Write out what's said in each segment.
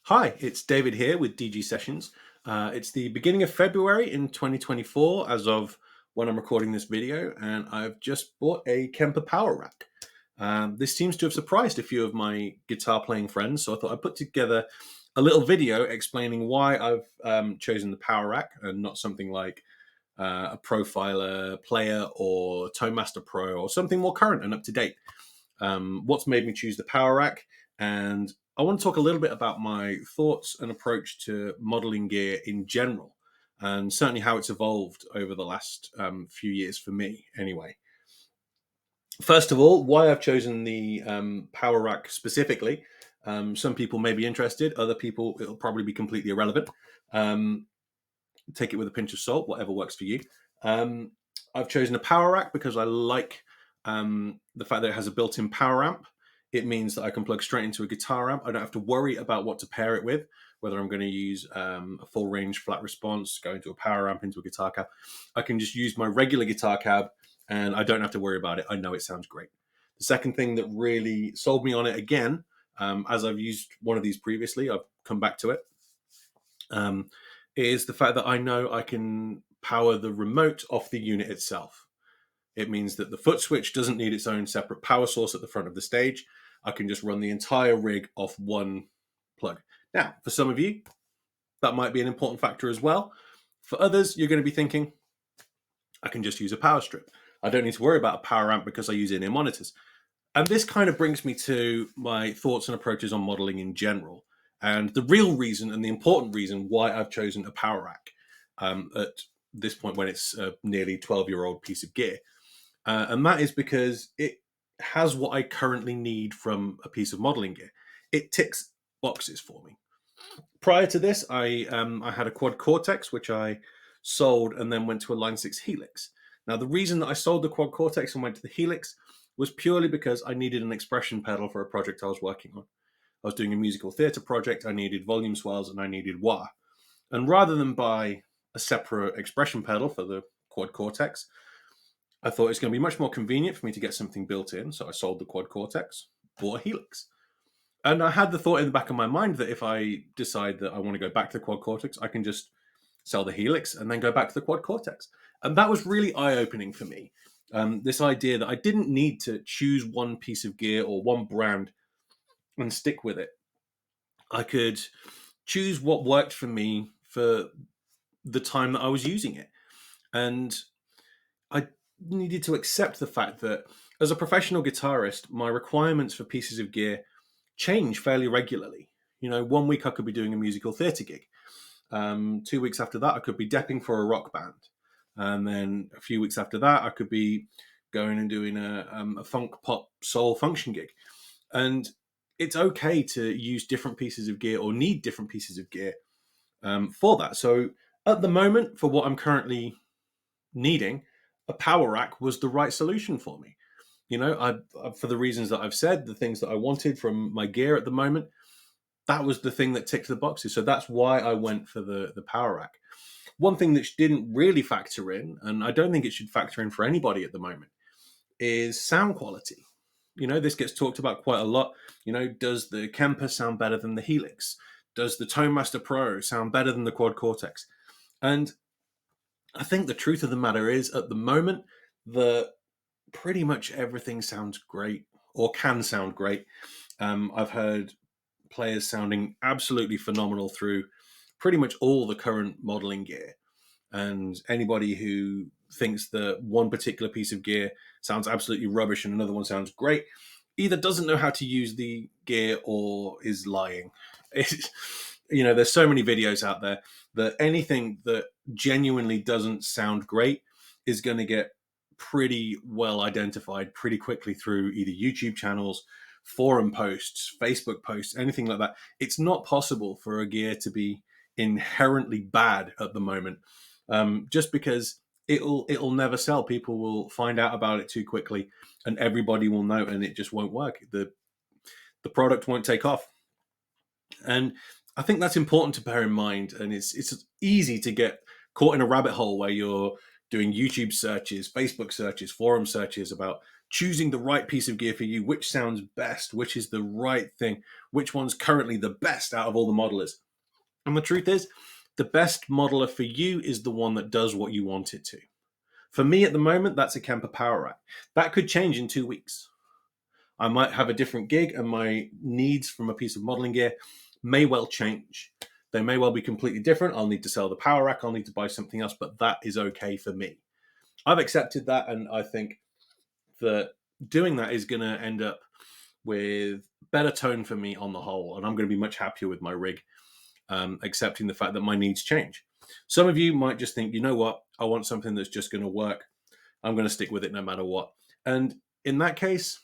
Hi, it's David here with DG Sessions. It's the beginning of February in 2024 as of when I'm recording this video, and I've just bought a Kemper power rack. This seems to have surprised a few of my guitar playing friends, so I thought I'd put together a little video explaining why I've chosen the power rack and not something like a Profiler player or Tone Master Pro or something more current and up to date. What's made me choose the power rack, and I want to talk a little bit about my thoughts and approach to modeling gear in general, and certainly how it's evolved over the last few years for me, anyway. First of all, why I've chosen the power rack specifically. Some people may be interested, other people, it'll probably be completely irrelevant. Take it with a pinch of salt, whatever works for you. I've chosen a power rack because I like the fact that it has a built-in power amp. It means that I can plug straight into a guitar amp. I don't have to worry about what to pair it with, whether I'm going to use a full range flat response, go into a power amp, into a guitar cab. I can just use my regular guitar cab and I don't have to worry about it. I know it sounds great. The second thing that really sold me on it again, as I've used one of these previously, I've come back to it, is the fact that I know I can power the remote off the unit itself. It means that the foot switch doesn't need its own separate power source at the front of the stage. I can just run the entire rig off one plug. Now, for some of you, that might be an important factor as well. For others, you're going to be thinking, I can just use a power strip. I don't need to worry about a power amp because I use in-ear monitors. And this kind of brings me to my thoughts and approaches on modeling in general. And the real reason and the important reason why I've chosen a power rack at this point when it's a nearly 12-year-old piece of gear. And that is because it has what I currently need from a piece of modeling gear. It ticks boxes for me. Prior to this, I had a quad Cortex, which I sold and then went to a Line 6 Helix. Now, the reason that I sold the quad Cortex and went to the Helix was purely because I needed an expression pedal for a project I was working on. I was doing a musical theatre project, I needed volume swells, and I needed wah. And rather than buy a separate expression pedal for the quad Cortex, I thought it's going to be much more convenient for me to get something built in. So I sold the quad Cortex, bought a Helix. And I had the thought in the back of my mind that if I decide that I want to go back to the quad Cortex, I can just sell the Helix and then go back to the quad Cortex. And that was really eye-opening for me. This idea that I didn't need to choose one piece of gear or one brand and stick with it. I could choose what worked for me for the time that I was using it. And I needed to accept the fact that as a professional guitarist, my requirements for pieces of gear change fairly regularly. You know, 1 week I could be doing a musical theatre gig. 2 weeks after that, I could be depping for a rock band. And then a few weeks after that, I could be going and doing a funk, pop, soul function gig. And it's okay to use different pieces of gear or need different pieces of gear for that. So at the moment, for what I'm currently needing, a power rack was the right solution for me. You know, for the reasons that I've said, the things that I wanted from my gear at the moment, that was the thing that ticked the boxes. So that's why I went for the power rack. One thing that didn't really factor in, and I don't think it should factor in for anybody at the moment, is sound quality. You know, this gets talked about quite a lot. You know, does the Kemper sound better than the Helix? Does the Tone Master Pro sound better than the Quad Cortex? And I think the truth of the matter is, at the moment, the pretty much everything sounds great or can sound great. I've heard players sounding absolutely phenomenal through pretty much all the current modeling gear. And anybody who thinks that one particular piece of gear sounds absolutely rubbish and another one sounds great either doesn't know how to use the gear or is lying. It's, you know, there's so many videos out there that anything that genuinely doesn't sound great is going to get pretty well identified pretty quickly through either YouTube channels, forum posts, Facebook posts, anything like that. It's not possible for a gear to be inherently bad at the moment, just because it'll never sell. People will find out about it too quickly, and everybody will know, and it just won't work. The product won't take off, and I think that's important to bear in mind. And it's easy to get caught in a rabbit hole where you're doing YouTube searches, Facebook searches, forum searches about choosing the right piece of gear for you, which sounds best, which is the right thing, which one's currently the best out of all the modelers. And the truth is, the best modeler for you is the one that does what you want it to. For me at the moment, that's a Kemper power rack. That could change in 2 weeks. I might have a different gig and my needs from a piece of modeling gear may well change. They may well be completely different. I'll need to sell the power rack. I'll need to buy something else, but that is okay for me. I've accepted that, and I think that doing that is going to end up with better tone for me on the whole, and I'm going to be much happier with my rig, accepting the fact that my needs change. Some of you might just think, you know what, I want something that's just going to work. I'm going to stick with it no matter what. And in that case,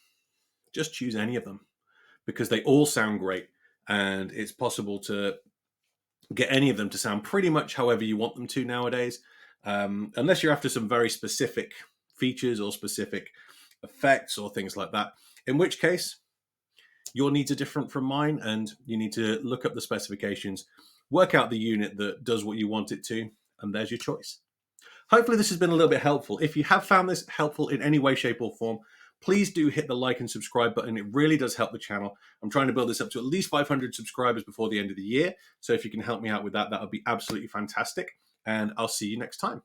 just choose any of them, because they all sound great, and it's possible to get any of them to sound pretty much however you want them to nowadays, unless you're after some very specific features or specific effects or things like that, in which case your needs are different from mine, and you need to look up the specifications, work out the unit that does what you want it to, and there's your choice. Hopefully this has been a little bit helpful. If you have found this helpful in any way, shape, or form, please do hit the like and subscribe button. It really does help the channel. I'm trying to build this up to at least 500 subscribers before the end of the year. So if you can help me out with that, that would be absolutely fantastic. And I'll see you next time.